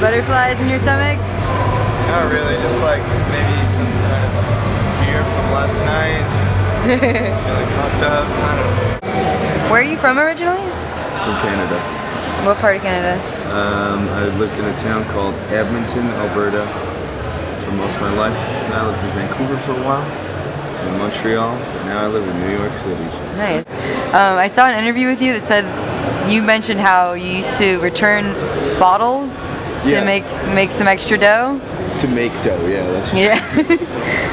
butterflies in your stomach? Not really, just like maybe some kind of beer from last night. Just feeling fucked up. I don't know. Where are you from originally? From Canada. What part of Canada? I lived in a town called Edmonton, Alberta for most of my life. And I lived in Vancouver for a while, in Montreal. Now I live in New York City. Nice. I saw an interview with you that said you mentioned how you used to return bottles to make some extra dough. To make dough, yeah, that's right. Yeah.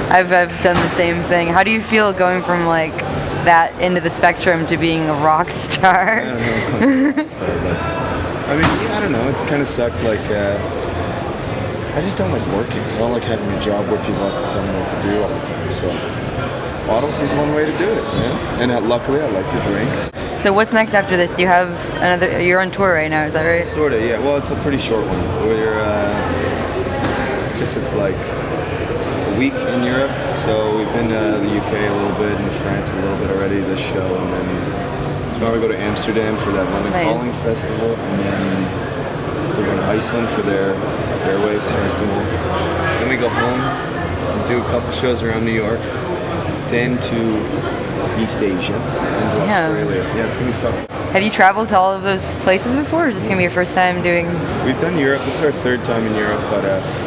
I've done the same thing. How do you feel going from like that end of the spectrum to being a rock star? I don't know if I'm a rock star, but I mean, yeah, I don't know. It kind of sucked. Like, I just don't like working. I don't like having a job where people have to tell me what to do all the time. So, bottles is one way to do it. Yeah. And luckily, I like to drink. So what's next after this? Do you have another? You're on tour right now, is that right? Sort of, yeah. Well, it's a pretty short one. I guess it's like a week in Europe. So we've been to the UK a little bit, and France a little bit already. This show, and then tomorrow we go to Amsterdam for that London Calling Festival, and then we're going to Iceland for their Airwaves Festival. Then we go home and do a couple shows around New York. Then to East Asia and to Australia. Yeah, it's gonna be fun. Have you traveled to all of those places before, or is this gonna be your first time doing? We've done Europe. This is our third time in Europe, but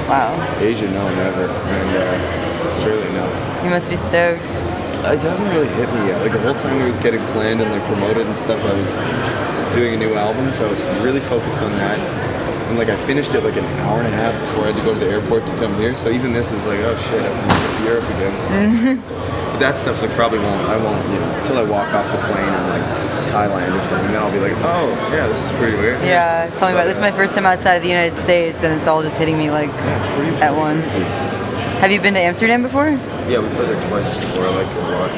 wow. Asia, no, never, and Australia, no. You must be stoked. It hasn't really hit me yet. Like the whole time it was getting planned and like promoted and stuff, I was doing a new album, so I was really focused on that. And like I finished it like an hour and a half before I had to go to the airport to come here. So even this was like, oh shit, I'm going to Europe again. So. But that stuff like probably I won't, until I walk off the plane in like Thailand or something, then I'll be like, oh yeah, this is pretty weird. Yeah, tell me about it. This is my first time outside of the United States, and it's all just hitting me like it's pretty at once. Have you been to Amsterdam before? Yeah, we've been there twice before. I like it a lot.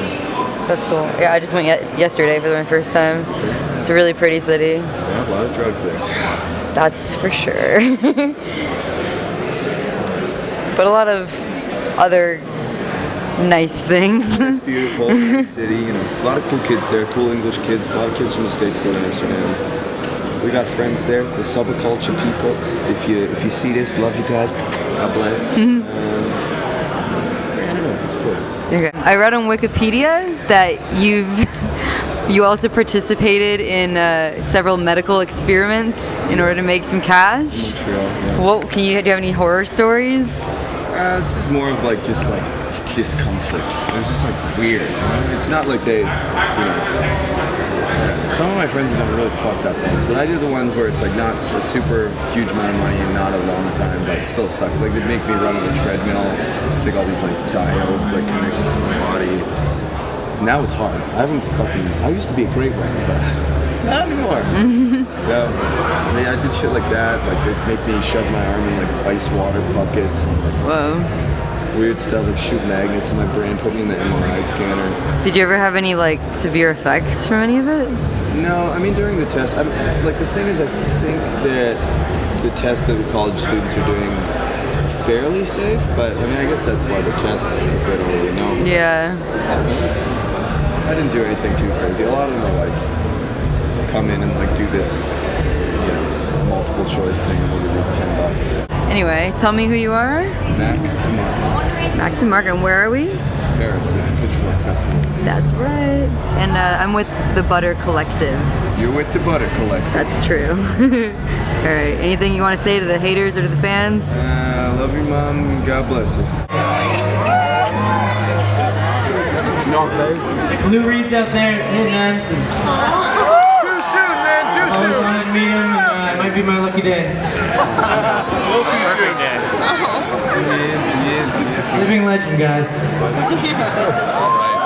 That's cool. Yeah, I just went yesterday for my first time. It's a really pretty city. Yeah, a lot of drugs there. That's for sure. But a lot of other nice things. It's beautiful city, a lot of cool kids there, cool English kids. A lot of kids from the States go to Amsterdam. We got friends there, the subculture people. If you see this, love you guys. God bless. I don't know, it's cool. Okay. I read on Wikipedia that you also participated in several medical experiments in order to make some cash. Montreal, yeah. Do you have any horror stories? This is more of like just like discomfort. It was just like weird. It's not like they, some of my friends have done really fucked up ones, but I do the ones where it's like not a super huge amount of money and not a long time, but it still sucks. Like they'd make me run on a treadmill, take all these like diodes like connected to my body. And that was hard. I used to be a great runner, but not anymore. So, I did shit like that. Like, they'd make me shove my arm in, like, ice water buckets. And, like, whoa. Weird stuff, like shoot magnets in my brain, put me in the MRI scanner. Did you ever have any, like, severe effects from any of it? No, I mean, during the test, like, the thing is, I think that the test that the college students are doing fairly safe, but, I mean, I guess that's why they're tests, because they don't really know. Yeah. I didn't do anything too crazy. A lot of them are like, come in and like do this, multiple choice thing and we'll give you $10. Anyway, tell me who you are. Mac DeMarco. Mac DeMarco, and where are we? Paris at the Pitchfork Festival. That's right. And I'm with the Butter Collective. You're with the Butter Collective. That's true. Alright, anything you want to say to the haters or to the fans? Love your mom and God bless you. Lou Reed's out there. Hey, man. Too soon, man. Too soon. I was going to meet him. It might be my lucky day. Perfect day. Living legend, guys. All right.